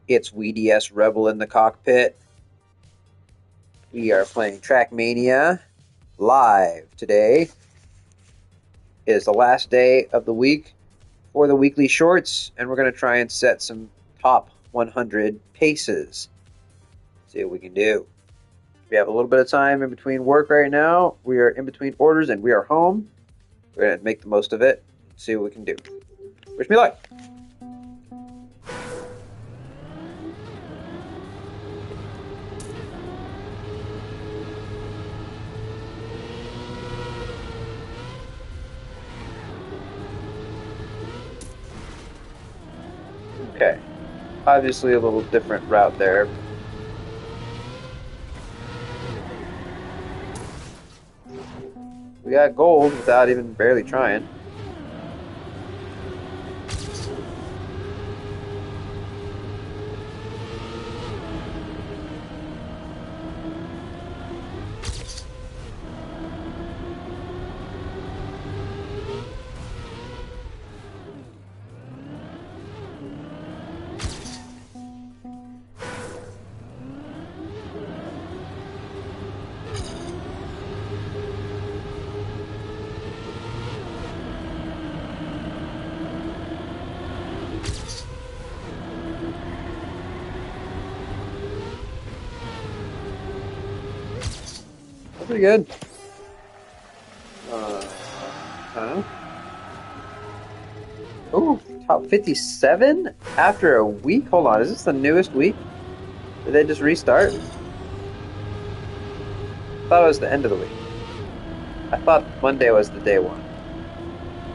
It's WDS Rebel in the cockpit. We are playing Trackmania live. Today is the last day of the week for the weekly shorts, and we're going to try and set some top 100 paces. See what we can do. We have a little bit of time in between work right now. We are in between orders and we are home. We're going to make the most of it. See what we can do. Wish me luck. Okay. Obviously a little different route there. We got gold without even barely trying. That's pretty good. Huh? Ooh, top 57 after a week? Hold on, is this the newest week? Did they just restart? I thought it was the end of the week. I thought Monday was the day one.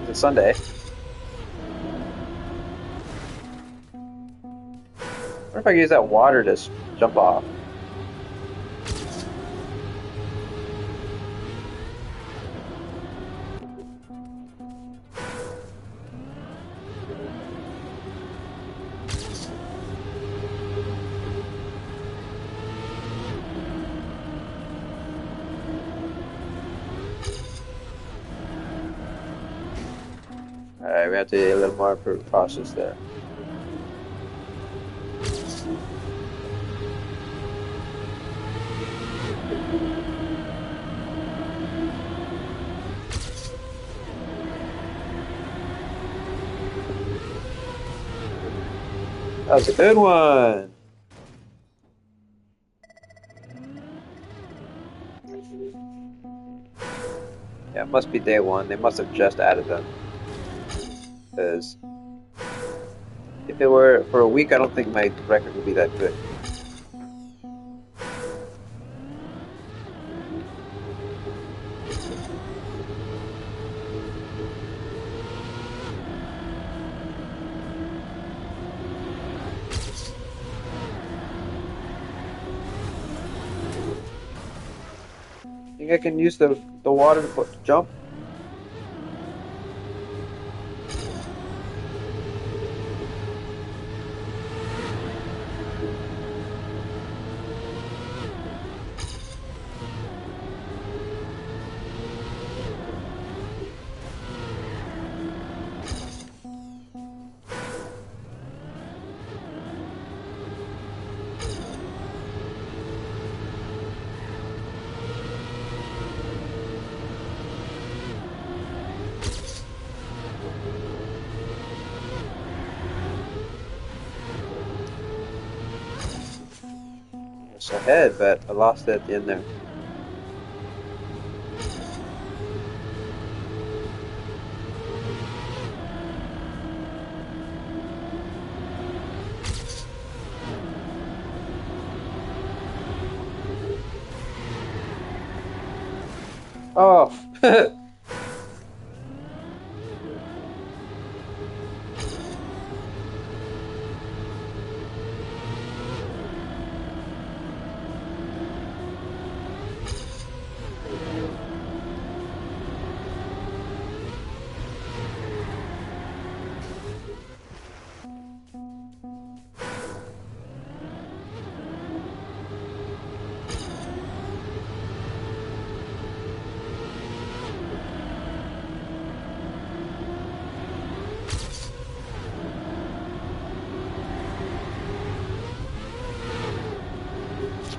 Is it Sunday? I wonder if I can use that water to jump off. Alright, we have to be a little more cautious there. That was a good one. Yeah, it must be day one. They must have just added them. Because if it were for a week, I don't think my record would be that good. Think I can use the water to jump? It's ahead, but I lost it at the end there. Oh,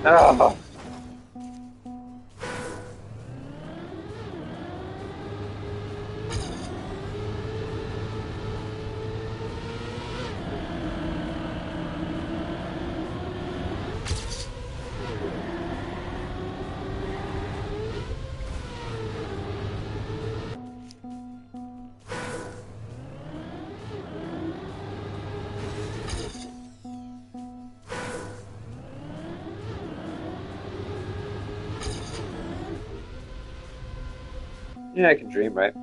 Oh. Yeah, I can dream, right?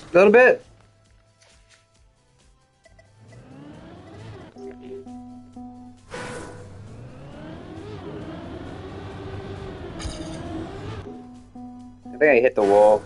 A little bit. I think I hit the wall.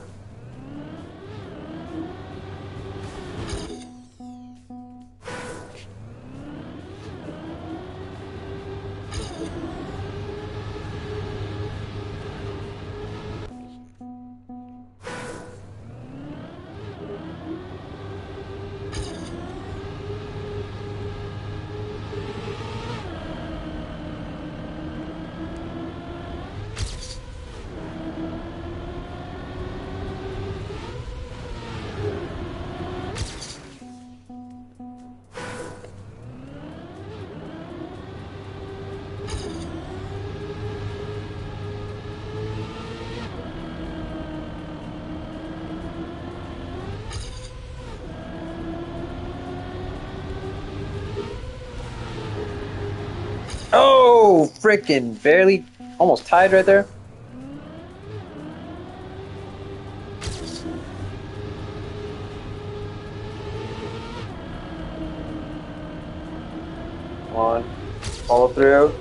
Oh, freaking barely, almost tied right there. Come on, follow through.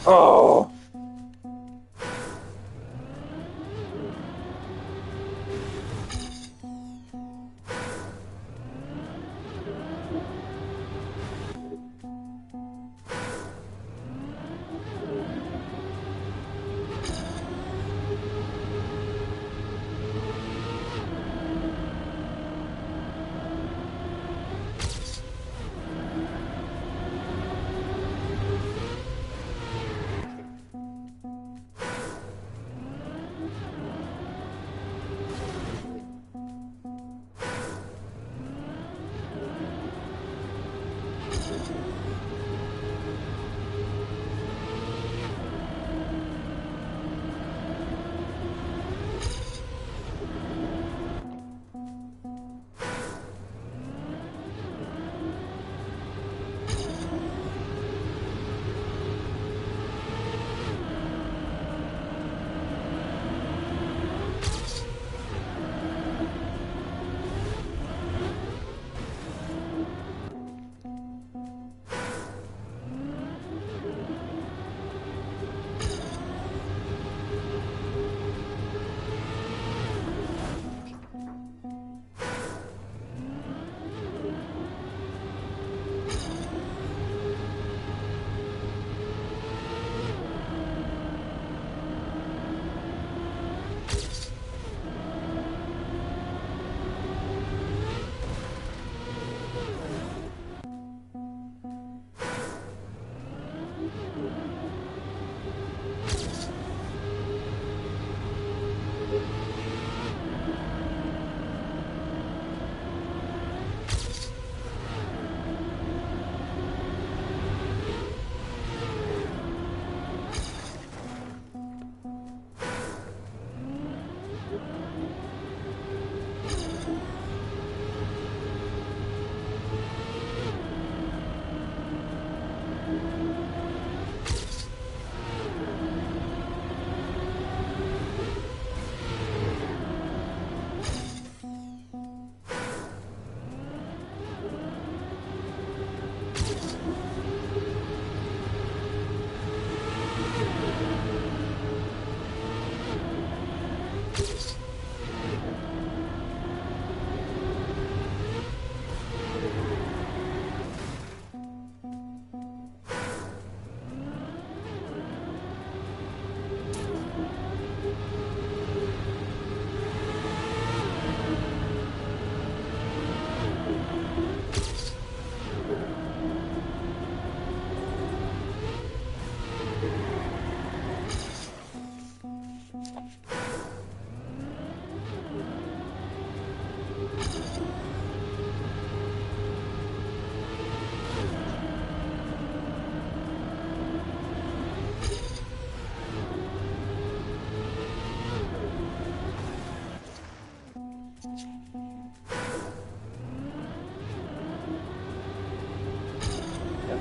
Oh,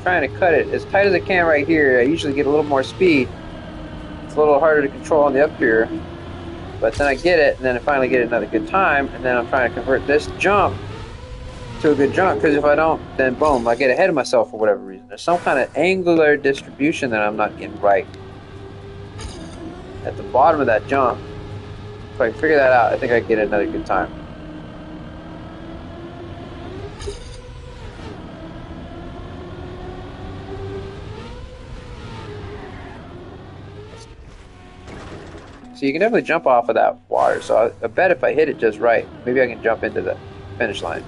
trying to cut it as tight as I can right here. I usually get a little more speed. It's a little harder to control on the up here. But then I get it, and then I finally get another good time, and then I'm trying to convert this jump to a good jump, because if I don't, then boom, I get ahead of myself for whatever reason. There's some kind of angular distribution that I'm not getting right at the bottom of that jump. If I can figure that out, I think I get another good time. So you can definitely jump off of that water. So I bet if I hit it just right, maybe I can jump into the finish line.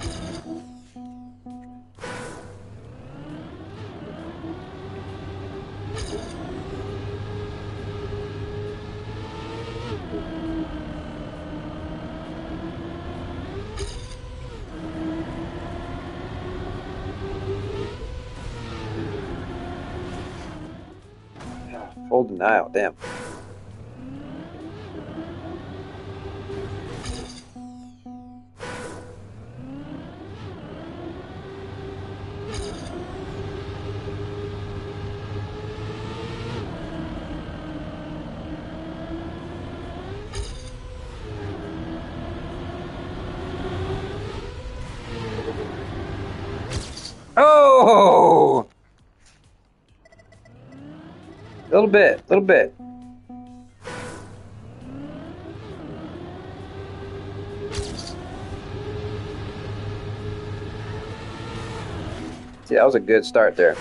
Full denial, damn. Oh! Little bit, little bit. See, that was a good start there.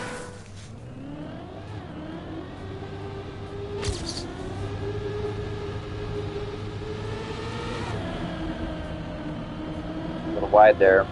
A little wide there.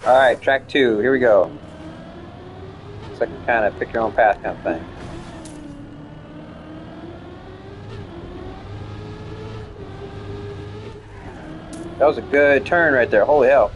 Alright, track 2, here we go. It's like a kind of pick your own path kind of thing. That was a good turn right there, holy hell.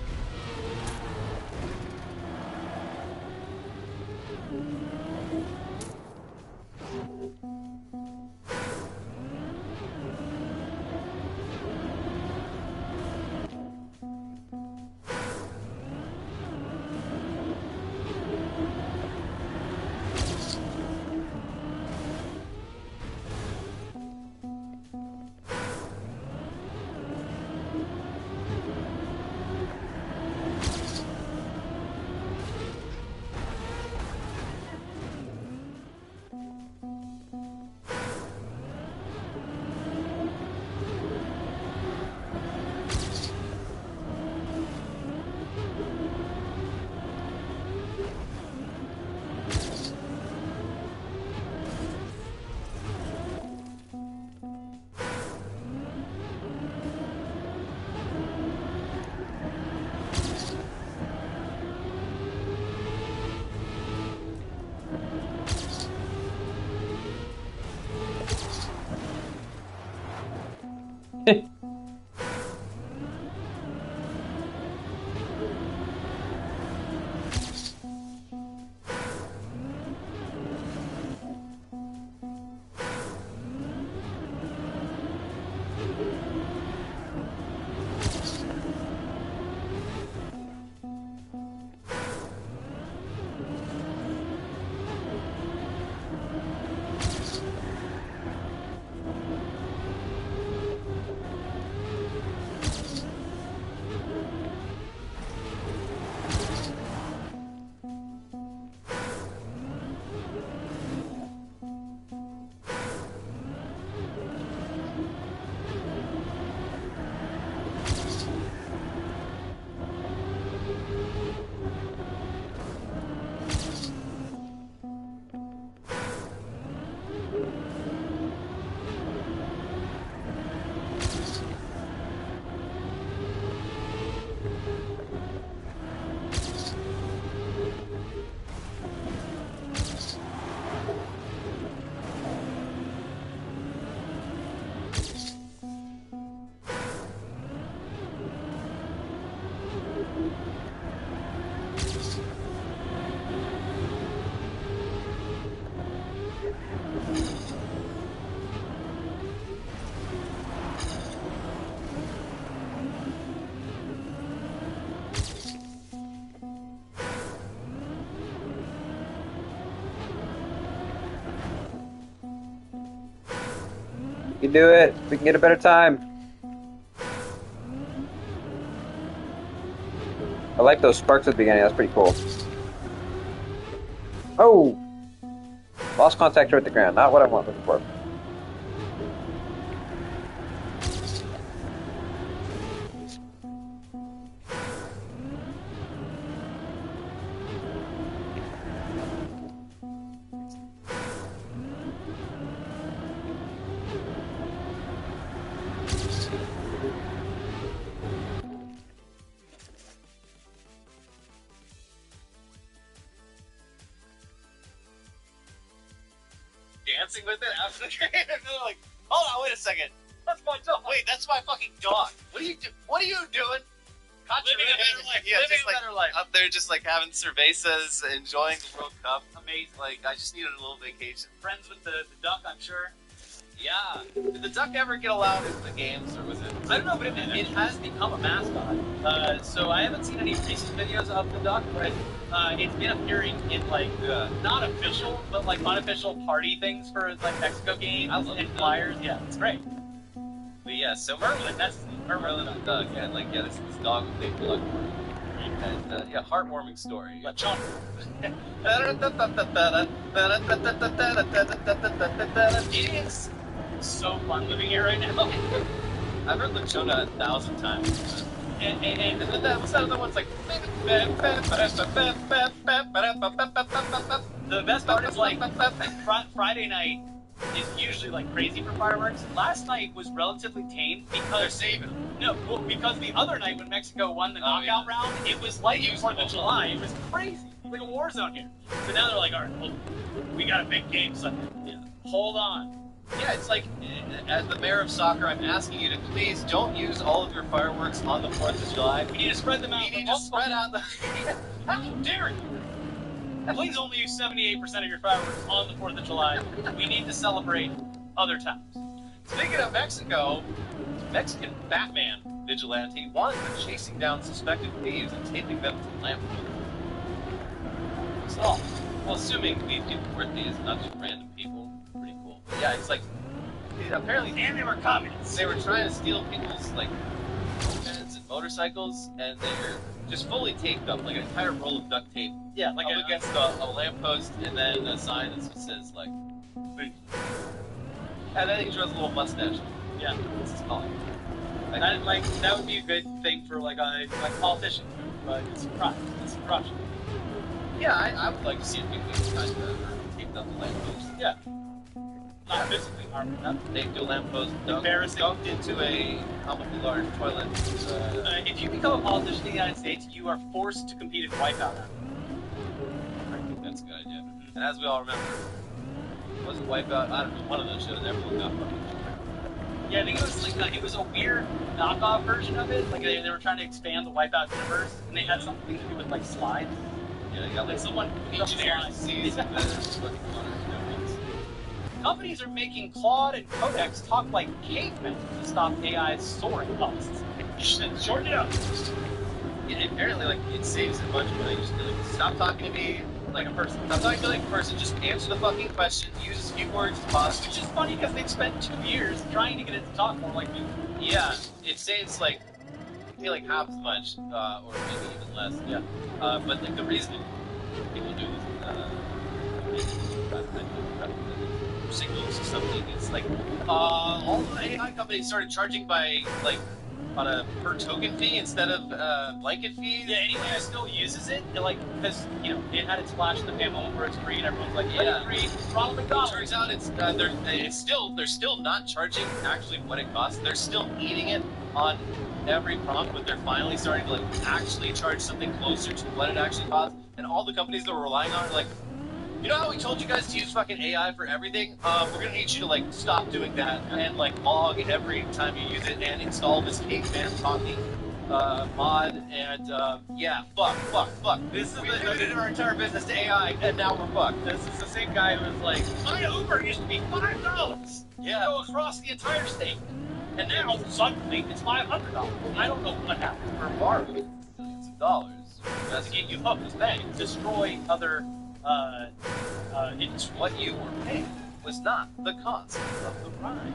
You can do it. We can get a better time. I like those sparks at the beginning. That's pretty cool. Oh! Lost contact with the ground. Not what I want looking for. Dancing with it after the game, and they're like, "Hold on, wait a second. That's my dog. Wait, that's my fucking dog. What are you doing? Living a better life. Yeah, living a better life. Up there, just like having cervezas, enjoying the World Cup. Amazing. Like, I just needed a little vacation. Friends with the duck, I'm sure. Yeah. Did the duck ever get allowed into the games, or was it? I don't know, but it has become a mascot. So I haven't seen any recent videos of the duck, but it's been appearing in like not official, but like unofficial party things for like Mexico games and flyers. Yeah, it's great. But yeah, so Merlin, that's Merlin the duck, and like this dog with big blood. And yeah, heartwarming story. Lechon. It is so fun living here right now. I've heard Lechona 1,000 times. And what's that other one's like? The best part is like Friday night is usually like crazy for fireworks. Last night was relatively tame because they're saving them. No, well, because the other night when Mexico won the knockout round, it was like 4th of July. It was crazy. It's like a war zone here. So now they're like, all right, well, we got a big game Sunday. Yeah. Hold on. Yeah, it's like, as the mayor of soccer, I'm asking you to please don't use all of your fireworks on the 4th of July. We need to spread them out. We need to spread out the... How dare you? Please only use 78% of your fireworks on the 4th of July. We need to celebrate other times. Speaking of Mexico, Mexican Batman vigilante wanted for chasing down suspected thieves and taping them to lampposts. So, well, assuming these people were thieves, not just random people, pretty cool. But yeah, it's like, apparently, and they were communists. They were trying to steal people's, like, mopeds and motorcycles, and they're just fully taped up, like an entire roll of duct tape. Yeah, like up against a lamppost, and then a sign that says, like, and then he draws a little mustache. Yeah, what's his calling? Like, that would be a good thing for, like, a politician who is crushed. It's crushed. Yeah, I would like to see it be kind of taped up the lamppost. Yeah. Not physically harming them. Taped to a lamppost, dunked into a comically large toilet. If you become a politician in the United States, you are forced to compete in Wipeout. I think that's a good idea. And as we all remember, was it Wipeout? I don't know, one of those shows everyone got fucking. Yeah, I think it was like it was a weird knockoff version of it. Like they were trying to expand the Wipeout universe, and they had something to do with like slides. Yeah, you got Like someone engineers disease and fucking companies are making Claude and Codex talk like cavemen to stop AI's soaring costs. Shorten it up. Yeah, apparently, like, it saves a bunch of money. Just be like, stop talking to me like a person. Stop talking to me like a person. Just answer the fucking question. Use as few words as possible. Which is funny because they've spent 2 years trying to get it to talk more like you. Yeah, it saves like you pay like half as much, or maybe even less. Yeah. But like the reason people do this, signals or something, it's like all the AI companies started charging by like on a per token fee instead of blanket fees. Yeah, anyone who still uses it, like, because, you know, it had its flash in the pan moment where it's free and everyone's like, yeah, free, Ronald McDonald. Turns out they're still not charging actually what it costs. They're still eating it on every prompt, but they're finally starting to like actually charge something closer to what it actually costs. And all the companies that we're relying on are like, you know how we told you guys to use fucking AI for everything? We're gonna need you to like stop doing that and like log every time you use it and install this caveman talking mod and yeah, fuck. We pivoted our entire business to AI and now we're fucked. This is the same guy who was like, my Uber used to be $5 Yeah. to go across the entire state. And now, suddenly, it's $500. I don't know what happened. For borrowing millions of dollars. That's to get you hooked, bang, destroy other, It's what you were paying was not the cost of the ride.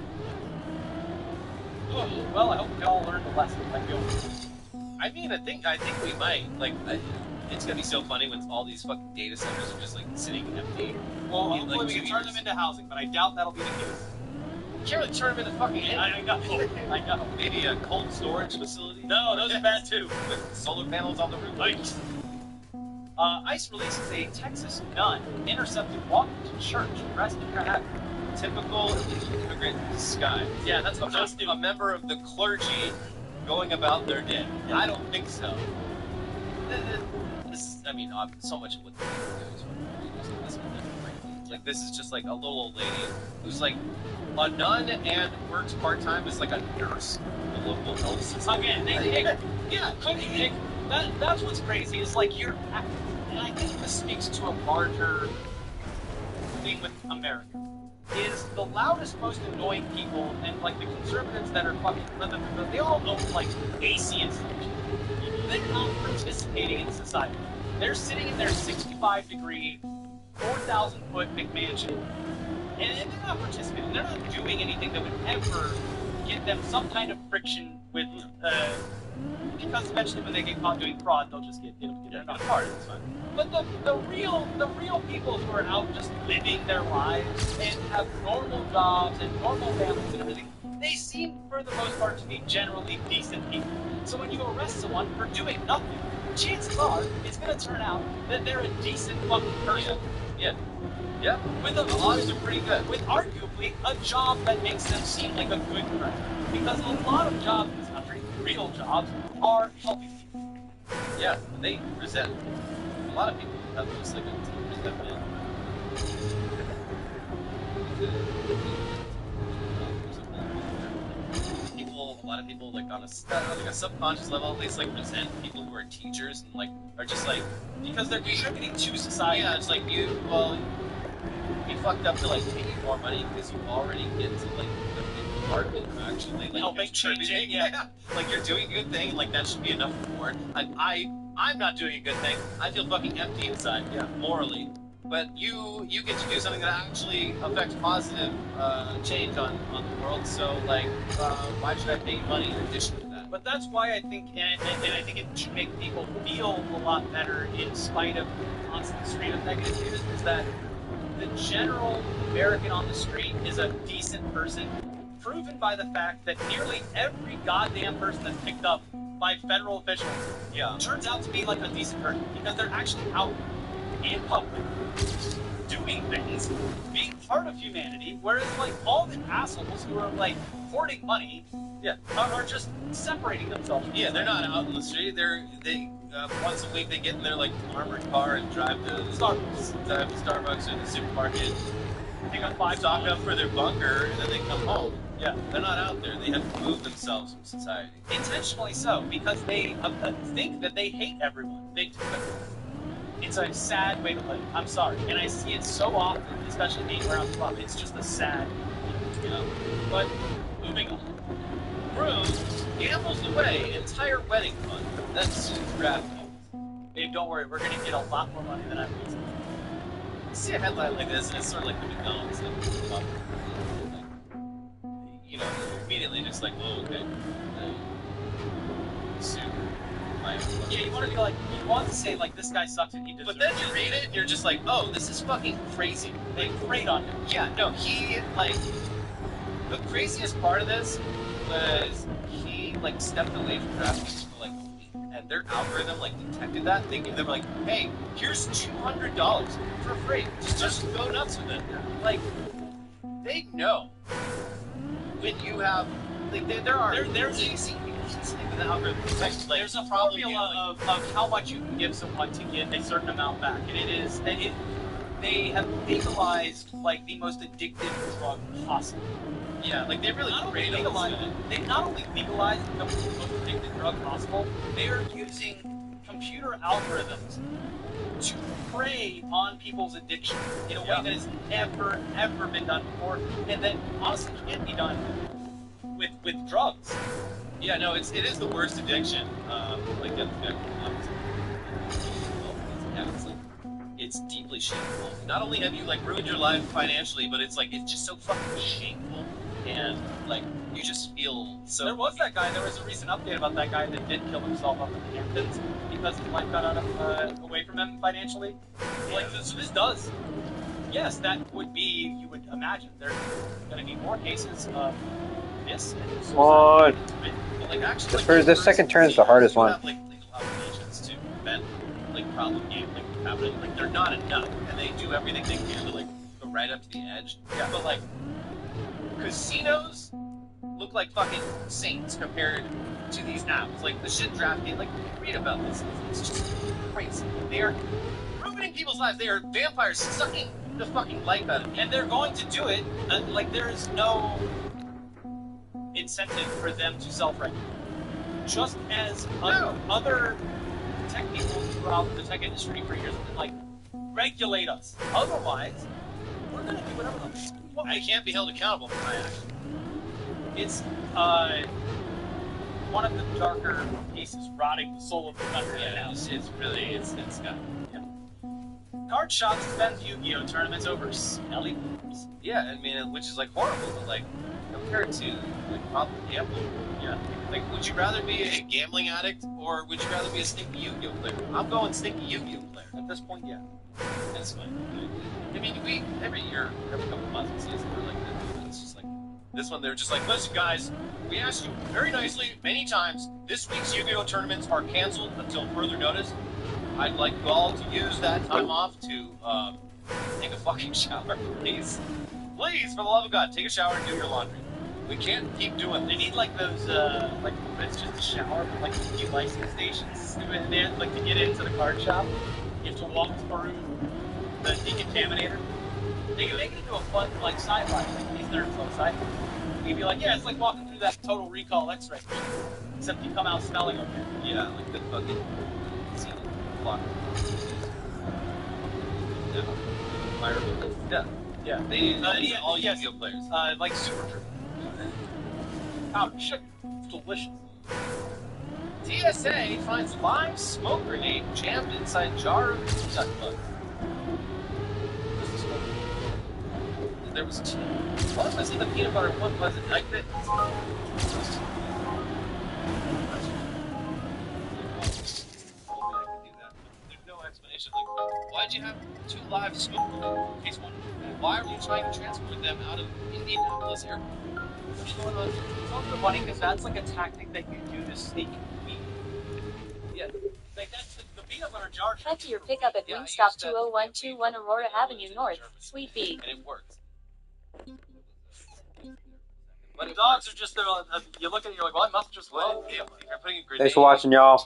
Well, I hope we all learned the lesson. Like, I mean, I think we might. Like, it's gonna be so funny when all these fucking data centers are just like sitting empty. well, in, hopefully like, we 2 can turn years. them into housing, but I doubt that'll be the case. You can't really turn them into fucking. I know. I know. Maybe a cold storage facility. No, those are bad too. With solar panels on the roof. ICE. ICE releases a Texas nun intercepted walking to church dressed in drag. Typical illegal immigrant in disguise. Yeah, that's what Just a member of the clergy going about their day. Yeah. I don't think so. This, I mean, so much of what they do is crazy. Like, this is just like a little old lady who's like a nun and works part time as like a nurse in the local health system. Again, they pick. Yeah, couldn't pick. That's what's crazy. Is like you're. And I think this speaks to a larger thing with America. Is the loudest, most annoying people, and like the conservatives that are fucking, they all own like AC institutions. They're not participating in society. They're sitting in their 65-degree, 4,000-foot McMansion, and they're not participating. They're not doing anything that would ever get them some kind of friction with, because eventually when they get caught doing fraud, they'll just get they're not part of it. But the real people who are out just living their lives and have normal jobs and normal families and everything, they seem for the most part to be generally decent people. So when you arrest someone for doing nothing, chances are it's going to turn out that they're a decent fucking person. Yeah. With the odds are pretty good. With arguably a job that makes them seem like a good person. Because a lot of jobs in this country, real jobs, are helping people. Yeah, they resent. A lot of people have just like a resentment. A lot of people like on a subconscious level, they just like resent people who are teachers and like are just like because they're contributing to society. Yeah, it's like you fucked up to like pay you more money because you already get to like the department of actually like helping contributing. Yeah, like you're doing a good thing, like that should be enough reward. I'm not doing a good thing. I feel fucking empty inside. Yeah, morally. But you get to do something that actually affects positive change on the world. So like, why should I pay you money in addition to that? But that's why I think, and I think it should make people feel a lot better in spite of the constant stream of negative news, is that the general American on the street is a decent person, proven by the fact that nearly every goddamn person that's picked up by federal officials turns out to be like a decent person, because they're actually out in public doing things, being part of humanity, whereas like all the assholes who are like hoarding money are just separating themselves. Yeah, they're not out in the street. They once a week they get in their like armored car and drive to Starbucks or the supermarket, Pick up 5 stock up for their bunker, and then they come home. Yeah. They're not out there. They have removed themselves from society. Intentionally so, because they think that they hate everyone. It's a sad way to live. I'm sorry. And I see it so often, especially being around the club. It's just a sad, You know? but moving on. Groom gambles away entire wedding fund. That's draft. Babe, don't worry. We're going to get a lot more money than I'm losing. You see a headline like this, and it's sort of like the McDonald's like, you know, immediately just like, oh, okay. Super. Yeah, you want to be like, you want to say like, this guy sucks and he deserves But then you read it, and you're just like, oh, this is fucking crazy. They preyed on him. Yeah, no, he, like, the craziest part of this was he, like, stepped away from DraftKings for, like, a week, and their algorithm, like, detected that. They were like, hey, here's $200 for free. Just go nuts with it. Like, they know when you have, like, there's easy. The algorithm. There's a formula of how much you can give someone to get a certain amount back, and they have legalized like the most addictive drug possible. Yeah, like they really They not only legalized the most addictive drug possible, they are using computer algorithms to prey on people's addiction in a way that has ever been done before, and that honestly can't be done with drugs. Yeah, no, it is the worst addiction. Like it's deeply shameful. Not only have you like ruined your life financially, but it's just so fucking shameful, and like you just feel so. There was that guy. There was a recent update about that guy that did kill himself up in the Hamptons because his wife got away from him financially. Like so this does. Yes, that would be. You would imagine there's going to be more cases of this. Come on. Like actually, This second turn is the hardest one. Have, like, legal obligations to prevent like problem gambling from happening. Like they're not enough, and they do everything they can to like go right up to the edge. Yeah. But like casinos look like fucking saints compared to these apps. Like the shit DraftKings. Like read about this. It's just crazy. They are ruining people's lives. They are vampires sucking the fucking life out of you. And they're going to do it. Like there is no incentive for them to self-regulate. Just as other tech people throughout the tech industry for years have been like, regulate us. Otherwise, we're going to do whatever the fuck we want. I can't be held accountable for my actions. It's one of the darker pieces rotting the soul of the country. Yeah, it's really, it's got. Yeah. Card shops suspend Yu-Gi-Oh tournaments over smelly boobs. Yeah, I mean, which is like horrible, but like compared to like probably gambling. Yeah. Like, would you rather be a gambling addict or would you rather be a stinky Yu-Gi-Oh player? I'm going stinky Yu-Gi-Oh player. At this point, yeah. That's fine. I mean, we every year, every couple of months, we see something like this. It's just like this one. They're just like, listen, guys, we asked you very nicely many times. This week's Yu-Gi-Oh tournaments are canceled until further notice. I'd like you all to use that time off to take a fucking shower, please. Please, for the love of God, take a shower and do your laundry. We can't keep doing. They need like those, like it's just a shower, but like few license stations. They have, like to get into the card shop, you have to walk through the decontaminator. They can make it into a fun like sci-fi, like these nerds on the side. You'd be like, yeah, it's like walking through that Total Recall X-ray, except you come out smelling okay. Yeah, like the fucking clock. Yeah. Yeah. They all yes. Yu-Gi-Oh players. Like super true. Powdered sugar. It's delicious. TSA finds live smoke grenade jammed inside jar of nut bugs. There was two. One was in the peanut butter, one wasn't. Like that. There's no explanation. Like, why'd you have two live smoke grenades? Case one. Why were you trying to transport them out of Indianapolis Airport? What's going on? It's also funny because that's like a tactic that you do to sneak weed. Yeah. Like that's the peanut butter jar. Head to your pickup at Wingstop 20121 Aurora Avenue North, Suite B. And it works. But dogs are just there. You look at it, you're like, well, I must just let it. If you're putting a grenade, Thanks for watching, y'all.